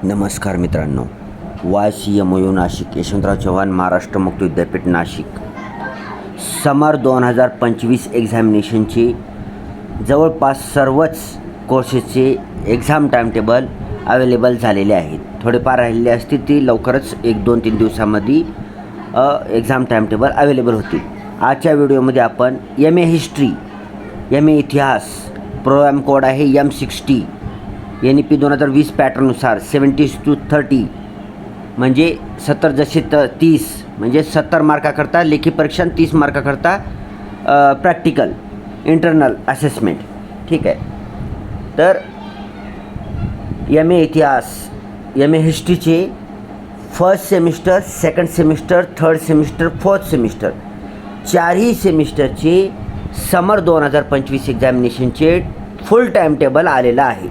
नमस्कार मित्रांनो, YCMU नाशिक, यशवंतराव चव्हाण महाराष्ट्र मुक्त विद्यापीठ नाशिक समर 2025 एक्झामिनेशनची जवळपास सर्वच कोर्सेसचे एक्झाम टाईमटेबल अवेलेबल झालेले आहेत. थोडेफार राहिलेले असतील ती लवकरच 1-2-3 दिवसामध्ये एक्झाम टाईमटेबल अवेलेबल होतील. आजच्या व्हिडिओमध्ये आपण MA हिस्ट्री, MA इतिहास, प्रोग्राम कोड आहे M60, NEP 2020 पॅटर्ननुसार 70:30 म्हणजे 70:30 म्हणजे 70 मार्काकरता लेखी परीक्षा, 30 मार्काकरता प्रॅक्टिकल इंटरनल असेसमेंट. ठीक आहे. तर MA इतिहास, MA हिस्ट्रीचे first semester, second semester, third semester, fourth semester चारही सेमिस्टरचे समर 2025 एक्झामिनेशनचे फुल टाईमटेबल आलेलं आहे.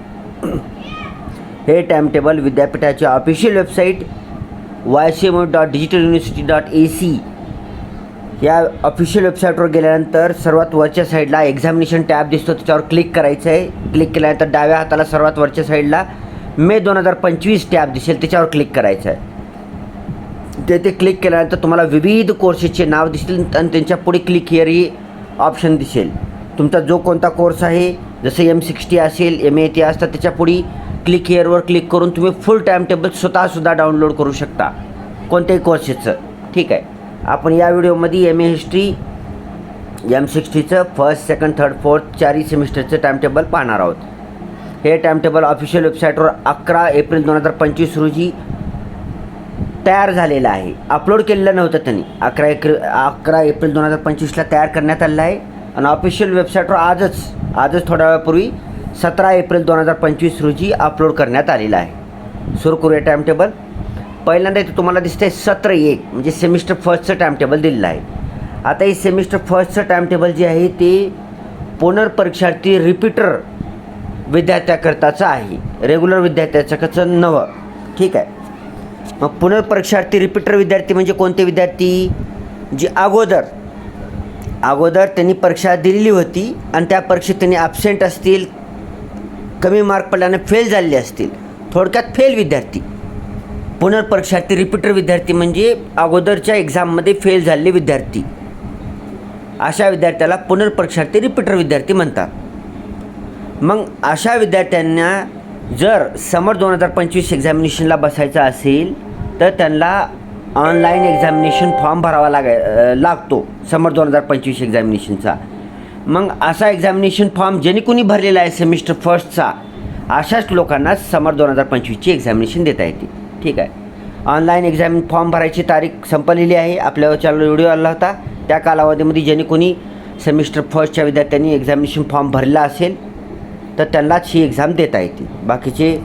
हे टाईमटेबल विद्यापीठाच्या ऑफिशियल वेबसाईट ycmu.digitaluniversity.ac या ऑफिशियल वेबसाईटवर गेल्यानंतर सर्वात वरच्या साईडला एक्झामिनेशन टॅब दिसतो, त्याच्यावर क्लिक करायचं आहे. क्लिक केल्यानंतर डाव्या हाताला सर्वात वरच्या साईडला मे 2025 टॅब दिसेल, त्याच्यावर क्लिक करायचं आहे. ते क्लिक केल्यानंतर तुम्हाला विविध कोर्सेसचे नाव दिसतील आणि त्यांच्या पुढे क्लिक हिअर ही ऑप्शन दिसेल. तुमचा जो कोणता कोर्स आहे, जसं M60 असेल, MA इतिहास, तर त्याच्या पुढे क्लिक हिअरवर क्लिक करून तुम्ही फुल टाईमटेबल स्वतःसुद्धा डाउनलोड करू शकता कोणत्याही कोर्सेसचं. ठीक आहे. आपण या व्हिडिओमध्ये MA हिस्ट्री M60चं फर्स्ट, सेकंड, थर्ड, फोर्थ चारही सेमिस्टरचं टाईमटेबल पाहणार आहोत. हे टाईमटेबल ऑफिशियल वेबसाईटवर 11 एप्रिल 2025 रोजी तयार झालेलं आहे. अपलोड केलेलं नव्हतं त्यांनी. 11 एप्रिल 2025ला तयार करण्यात आलेलं आहे आणि ऑफिशियल वेबसाईटवर आजच थोड्या वेळापूर्वी 17 एप्रिल 2025 रोजी अपलोड करण्यात आलेलं आहे. सुरू करूया टाईमटेबल. पहिल्यांदा इथे तुम्हाला दिसतंय सत्र 1 म्हणजे सेमिस्टर फर्स्टचं टाईमटेबल दिलेलं आहे. आता हे सेमिस्टर फर्स्टचं टाईमटेबल जे आहे ते पुनर्परीक्षार्थी रिपीटर विद्यार्थ्याकरताचं आहे, रेग्युलर विद्यार्थ्याचं नवं. ठीक आहे. मग पुनर्परीक्षार्थी रिपीटर विद्यार्थी म्हणजे कोणते विद्यार्थी? जे अगोदर त्यांनी परीक्षा दिलेली होती आणि त्या परीक्षेत त्यांनी ॲबसेंट असतील, कमी मार्क पडल्याने फेल झालेले असतील, थोडक्यात फेल विद्यार्थी. पुनर्परीक्षार्थी रिपीटर विद्यार्थी म्हणजे अगोदरच्या एक्झाममध्ये फेल झालेले विद्यार्थी. अशा विद्यार्थ्याला पुनर्परीक्षार्थी रिपीटर विद्यार्थी म्हणतात. मग अशा विद्यार्थ्यांना जर समर 2025 एक्झामिनेशनला बसायचं असेल तर त्यांना ऑनलाईन एक्झामिनेशन फॉर्म भरावा लागतो समर 2025 एक्झामिनेशनचा. मग असा एक्झामिनेशन फॉर्म ज्यांनी कोणी भरलेला आहे सेमिस्टर फर्स्टचा, अशाच लोकांना समर 2025ची एक्झामिनेशन देता येते. ठीक आहे. ऑनलाईन फॉर्म भरायची तारीख संपलेली आहे. आपल्या चॅनलवर व्हिडिओ आला होता. त्या कालावधीमध्ये ज्यांनी कोणी सेमिस्टर फर्स्टच्या विद्यार्थ्यांनी एक्झामिनेशन फॉर्म भरला असेल तर त्यांनाच ही एक्झाम देता येते. बाकीचे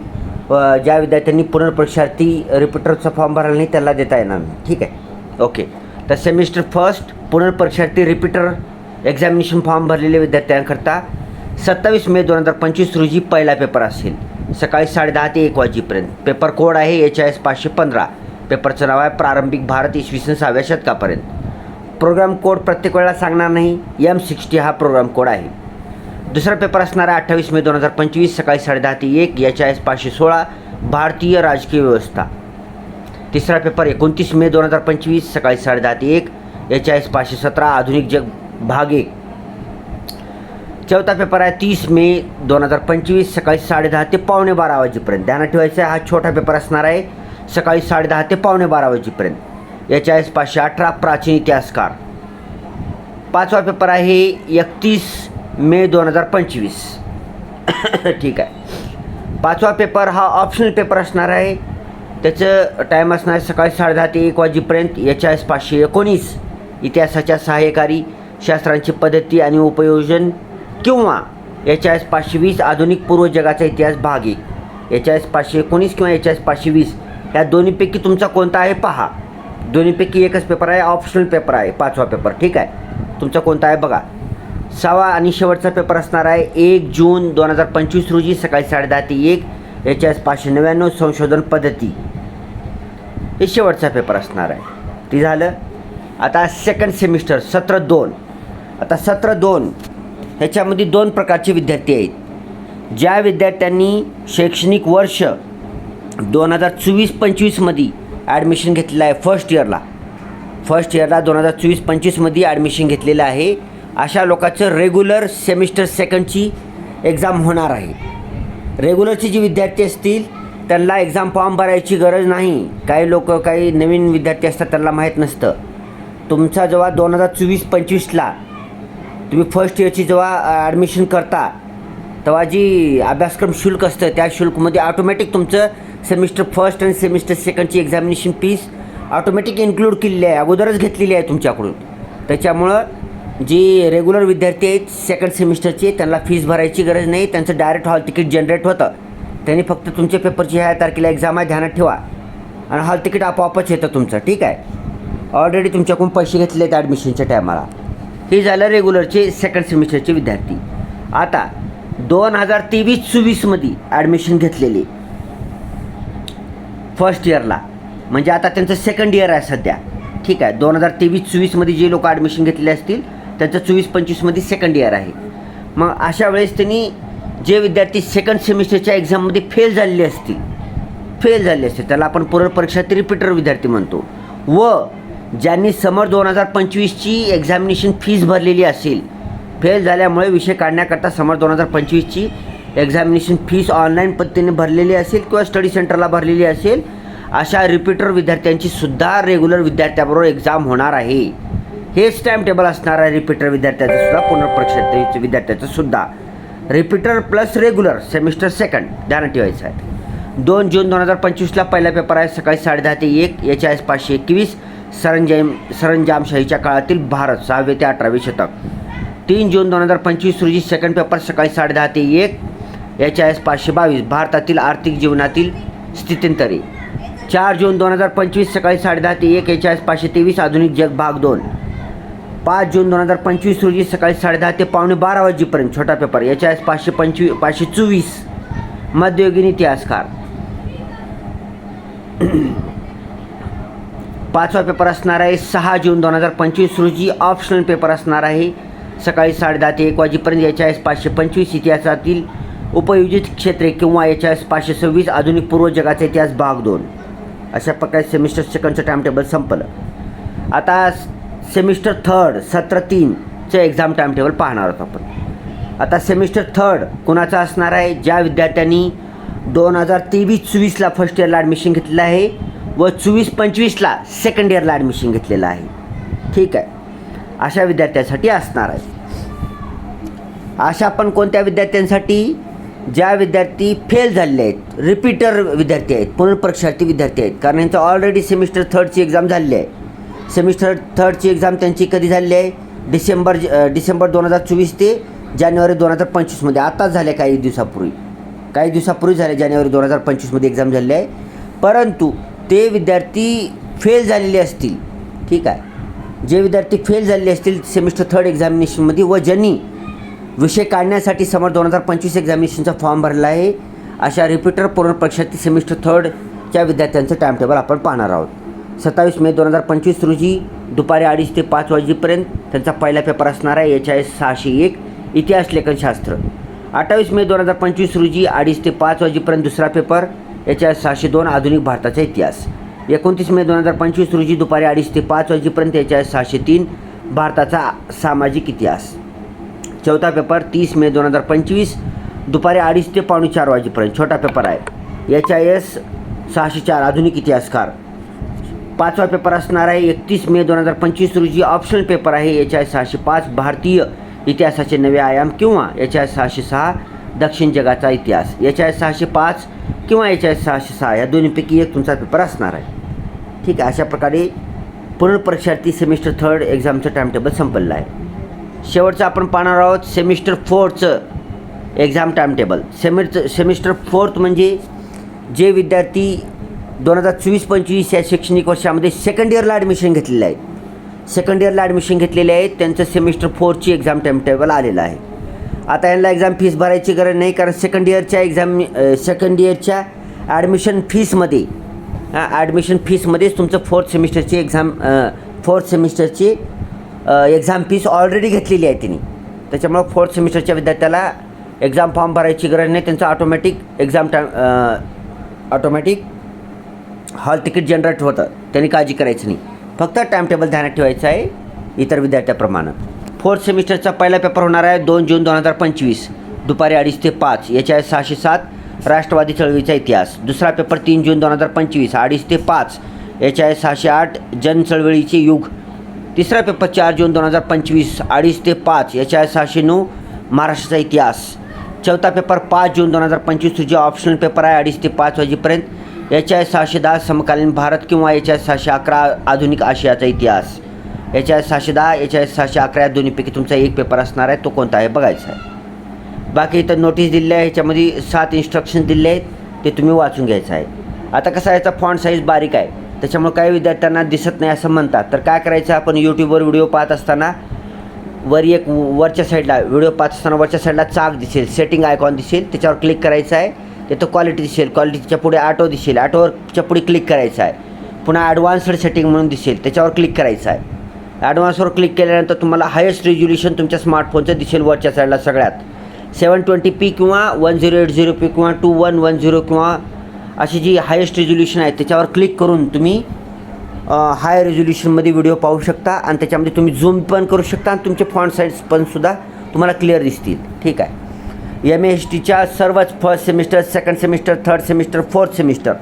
ज्या विद्यार्थ्यांनी पुनर्परीक्षार्थी रिपीटरचा फॉर्म भरला नाही त्यांना देता येणार नाही. ठीक आहे. ओके. तर सेमिस्टर फर्स्ट पुनर्परीक्षार्थी रिपीटर एक्झामिनेशन फॉर्म भरलेल्या विद्यार्थ्यांकरता 27 मे 2025 रोजी पहिला पेपर असेल, सकाळी 10:30 ते 1 वाजेपर्यंत. पेपर कोड आहे HIS 515. पेपरचं नाव आहे प्रारंभिक भारत इसवी 6व्या शतकापर्यंत. प्रोग्राम कोड प्रत्येक वेळेला सांगणार नाही. M60 हा प्रोग्राम कोड आहे. दुसरा पेपर असणार आहे 28 मे 2025 सकाळी 10:30 ते 1 HIS 516 भारतीय राजकीय व्यवस्था. तिसरा पेपर 29 मे 2025 सकाळी 10:30 ते 1 HIS 517 आधुनिक जग भाग 1. चौथा पेपर आहे 30 मे 2025 सकाळी 10:30 ते 11:15 वाजेपर्यंत. ध्यानात ठेवायचं आहे, हा छोटा पेपर असणार आहे, सकाळी 10:30 ते 11:15 वाजेपर्यंत. HIS 518 प्राचीन इतिहासकार. पाचवा पेपर आहे 31 मे 2025. ठीक आहे. पाचवा पेपर हा ऑप्शनल पेपर असणार आहे. त्याचं टाईम असणार आहे सकाळी 10:30 ते 1 वाजेपर्यंत. HIS 519 इतिहासाच्या सहाय्यकारी शास्त्रांची पद्धती आणि उपयोजन किंवा HIS 520 आधुनिक पूर्व जगाचा इतिहास भाग 1. HIS 519 किंवा HIS 520 या दोन्हीपैकी तुमचा कोणता आहे पहा. दोन्हीपैकी एकच पेपर आहे, ऑप्शनल पेपर आहे पाचवा पेपर. ठीक आहे. तुमचा कोणता आहे बघा. सहावा आणि शेवटचा पेपर असणार आहे 1 जून 2025 रोजी सकाळी 10:30 ते 1 HIS 599 संशोधन पद्धती. हे शेवटचा पेपर असणार आहे. ते झालं. आता सेकंड सेमिस्टर सत्र 2. आता सत्र 2 ह्याच्यामध्ये 2 प्रकारचे विद्यार्थी आहेत. ज्या विद्यार्थ्यांनी शैक्षणिक वर्ष 2024-25मध्ये ॲडमिशन घेतलेलं आहे फर्स्ट इयरला 2024-25मध्ये ॲडमिशन घेतलेलं आहे. अशा लोकांचं रेग्युलर सेमिस्टर सेकंडची एक्झाम होणार आहे. रेग्युलरचे जे विद्यार्थी असतील त्यांना एक्झाम फॉर्म भरायची गरज नाही. काही नवीन विद्यार्थी असतात त्यांना माहीत नसतं. तुमचा जेव्हा 2024-25ला तुम्ही फर्स्ट इयरची जेव्हा ॲडमिशन करता तेव्हा जी अभ्यासक्रम शुल्क असतं त्या शुल्कमध्ये ऑटोमॅटिक तुमचं सेमिस्टर फर्स्ट आणि सेमिस्टर सेकंडची एक्झामिनेशन फीस ऑटोमॅटिक इन्क्लूड केलेली आहे, अगोदरच घेतलेली आहे तुमच्याकडून. त्याच्यामुळं जी रेग्युलर विद्यार्थी आहेत सेकंड सेमिस्टरचे त्यांना फीस भरायची गरज नाही. त्यांचं डायरेक्ट हॉल तिकीट जनरेट होतं. त्यांनी फक्त तुमच्या पेपरची ह्या तारखेला एक्झाम आहे ध्यानात ठेवा आणि हॉल तिकीट आपोआपच येतं तुमचं. ठीक आहे. ऑलरेडी तुमच्याकडून पैसे घेतले आहेत ॲडमिशनच्या टायमाला. हे झालं रेग्युलरचे सेकंड सेमिस्टरचे विद्यार्थी. आता 2023-24मध्ये ॲडमिशन घेतलेले फर्स्ट इयरला म्हणजे आता त्यांचं सेकंड इयर आहे सध्या. ठीक आहे. 2023-24मध्ये जे लोक ॲडमिशन घेतलेले असतील त्यांचं 24-25मध्ये सेकंड इयर आहे. मग अशा वेळेस त्यांनी जे विद्यार्थी सेकंड सेमिस्टरच्या एक्झाममध्ये फेल झालेले असतील त्याला आपण पुनर्परीक्षा रिपीटर विद्यार्थी म्हणतो. व ज्यांनी समर 2025ची एक्झामिनेशन फीस भरलेली असेल, फेल झाल्यामुळे विषय काढण्याकरता समर 2025ची एक्झामिनेशन फीस ऑनलाईन पद्धतीने भरलेली असेल किंवा स्टडी सेंटरला भरलेली असेल, अशा रिपीटर विद्यार्थ्यांची सुद्धा रेग्युलर विद्यार्थ्याबरोबर एक्झाम होणार आहे. हेच टाईम टेबल असणार आहे रिपीटर विद्यार्थ्याचं सुद्धा, पुनर्परीक्षा विद्यार्थ्याचं सुद्धा. Repeater plus regular semester second ध्यानात ठेवायचं आहे. 2 जून 2025ला पहिला पेपर आहे सकाळी 10:30 ते 1 HIS 521 सरंजामशाहीच्या काळातील भारत 6वे ते 18वे शतक. 3 जून 2025 रोजी सेकंड पेपर सकाळी 10:30 ते 1 HIS 522 भारतातील आर्थिक जीवनातील स्थित्यंतरे. 4 जून 2025 सकाळी 10:30 ते 1 HIS 523 आधुनिक जग भाग 2. 5 जून 2025 रोजी सकाळी 10:30 ते 11:15 वाजेपर्यंत छोटा पेपर HIS 524 मध्ययुगीन इतिहासकार. 5वा पेपर असणार आहे 6 जून 2025 रोजी ऑप्शनल पेपर असणार आहे सकाळी 10:30 ते 1 वाजेपर्यंत HIS 525 इतिहासातील उपयोजित क्षेत्रे किंवा HIS 526 आधुनिक पूर्व जगाचा इतिहास भाग 2. अशा प्रकारे सेमिस्टर सेकंडचं टाइम टेबल संपलं. आता सेमिस्टर थर्ड सत्र 3चं एक्झाम टाइम टेबल पाहणार आहोत आपण. आता सेमिस्टर थर्ड कुणाचा असणार आहे? ज्या विद्यार्थ्यांनी 2023-24ला फर्स्ट इयरला ॲडमिशन घेतलेलं आहे व 24-25ला सेकंड इयरला ॲडमिशन घेतलेलं आहे. ठीक आहे. अशा विद्यार्थ्यांसाठी असणार आहे. अशा पण कोणत्या विद्यार्थ्यांसाठी? ज्या विद्यार्थी फेल झालेले आहेत, रिपीटर विद्यार्थी आहेत, पुनर्परीक्षार्थी विद्यार्थी आहेत. कारण यांचं ऑलरेडी सेमिस्टर थर्डची एक्झाम झालेली आहे. सेमिस्टर थर्डची एक्झाम त्यांची कधी झालेली आहे? डिसेंबर 2024 ते जानेवारी 2025मध्ये. आताच झाले काही दिवसापूर्वी झाले. जानेवारी 2025मध्ये एक्झाम झालेली आहे. परंतु ते विद्यार्थी फेल झालेले असतील. ठीक आहे. जे विद्यार्थी फेल झालेले असतील सेमिस्टर थर्ड एक्झामिनेशनमध्ये व ज्यांनी विषय काढण्यासाठी समर 2025 एक्झामिनेशनचा फॉर्म भरला आहे, अशा रिपीटर पुनर्परीक्षार्थी सेमिस्टर थर्डच्या विद्यार्थ्यांचं टाइम टेबल आपण पाहणार आहोत. 27 मे 2025 रोजी दुपारी 2:30 ते 5 वाजेपर्यंत त्यांचा पहिला पेपर असणार आहे HIS 601 इतिहास लेखनशास्त्र. 28 मे 2025 रोजी 2:30 ते 5 वाजेपर्यंत दुसरा पेपर HIS 602 आधुनिक भारताचा इतिहास. 29 मे 2025 रोजी दुपारी 2:30 ते 5 वाजेपर्यंत HIS 603 भारताचा सामाजिक इतिहास. चौथा पेपर 30 मे 2025 दुपारी 2:30 ते 3:45 वाजेपर्यंत छोटा पेपर आहे HIS 604 आधुनिक इतिहासकार. 5वा पेपर असणार आहे 31 मे 2025 रोजी ऑप्शनल पेपर आहे HIS 605 भारतीय इतिहासाचे नवे आयाम किंवा HIS 606 दक्षिण जगाचा इतिहास. HIS 605 किंवा HIS 606 या दोन्हीपैकी एक तुमचा पेपर असणार आहे. ठीक आहे. अशा प्रकारे पुनर्परीक्षार्थी सेमिस्टर थर्ड एक्झामचं टाइम टेबल संपलेलं आहे. शेवटचं आपण पाहणार आहोत सेमिस्टर फोर्थचं exam time table. Semester fourth म्हणजे जे विद्यार्थी 2024-25 या शैक्षणिक वर्षामध्ये सेकंड इयरला ॲडमिशन घेतलेले आहेत, त्यांचं सेमिस्टर फोर्थची एक्झाम टाइम टेबल आलेलं आहे. आता यांना एक्झाम फीस भरायची गरज नाही, कारण सेकंड इयरच्या ॲडमिशन फीसमध्येच तुमचं फोर्थ सेमिस्टरची एक्झाम फीस ऑलरेडी घेतलेली आहे त्यांनी. त्याच्यामुळं फोर्थ सेमिस्टरच्या विद्यार्थ्याला एक्झाम फॉर्म भरायची गरज नाही. त्यांचं automatic exam automatic hall ticket generate होतं, त्यांनी काळजी करायची नाही. फक्त टाईम टेबल ध्यानात ठेवायचं आहे इतर विद्यार्थ्याप्रमाणे. 4th सेमिस्टरचा पहिला पेपर होणार आहे 2 जून 2025 दुपारी 2:30 ते 5. याच्या आहे 607 राष्ट्रवादी चळवळीचा इतिहास. दुसरा पेपर 3 जून 2025 2:30 ते 5. याच्या आहे 608 जनचळवळीचे युग. तिसरा पेपर 4 जून 2025 2:30 ते 5. याच्या आहे 609 महाराष्ट्राचा इतिहास. चौथा पेपर 5 जून 2025 तुझे ऑप्शनल पेपर आहे 2:30 ते 5 वाजेपर्यंत. याच्या आहे 610 समकालीन भारत किंवा याच्या आहे 611 आधुनिक आशियाचा इतिहास. याच्या आहे 610, याच्या आहे 611 या दोन्हीपैकी तुमचा एक पेपर असणार आहे, तो कोणता आहे बघायचा आहे. बाकी इथं नोटीस दिलेली आहे, ह्याच्यामध्ये 7 इन्स्ट्रक्शन दिले आहेत, ते तुम्ही वाचून घ्यायचं आहे. आता कसं आहे, याचा फॉन्ट साईज बारीक आहे, त्याच्यामुळे काही विद्यार्थ्यांना दिसत नाही असं म्हणतात. तर काय करायचं, आपण यूट्यूबवर व्हिडिओ पाहत असताना वरच्या साईडला व्हिडिओ पाहत असताना वरच्या साईडला चाक दिसेल, सेटिंग आयकॉन दिसेल, त्याच्यावर क्लिक करायचं आहे. तिथं क्वालिटी दिसेल, क्वालिटीच्या पुढे ऑटो दिसेल, ऑटोवरच्या पुढे क्लिक करायचं आहे. पुन्हा ॲडव्हान्स्ड सेटिंग म्हणून दिसेल, त्याच्यावर क्लिक करायचं आहे. ॲडव्हान्सवर क्लिक केल्यानंतर तुम्हाला हायेस्ट रिझोल्युशन तुमच्या स्मार्टफोनचं दिसेल वरच्या साईडला सगळ्यात. 720p किंवा 1080p किंवा 2110 किंवा अशी जी हायेस्ट रिझोल्युशन आहे त्याच्यावर क्लिक करून तुम्ही हाय रिझोल्युशनमध्ये व्हिडिओ पाहू शकता आणि त्याच्यामध्ये तुम्ही झूम पण करू शकता आणि तुमचे फॉन्ट साईज पण सुद्धा तुम्हाला क्लिअर दिसतील. ठीक आहे. MASTच्या सर्वच first semester, second semester, third semester, fourth semester,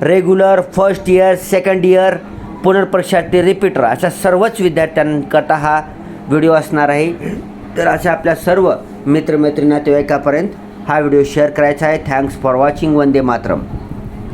regular, first year, second year, पुनर्परीक्षार्थी, रिपीटर अशा सर्वच विद्यार्थ्यांकरता हा व्हिडिओ असणार आहे. तर अशा आपल्या सर्व मित्रमैत्रिणी नातेवाईकापर्यंत हा व्हिडिओ शेअर करायचा आहे. Thanks for watching. Vande Mataram.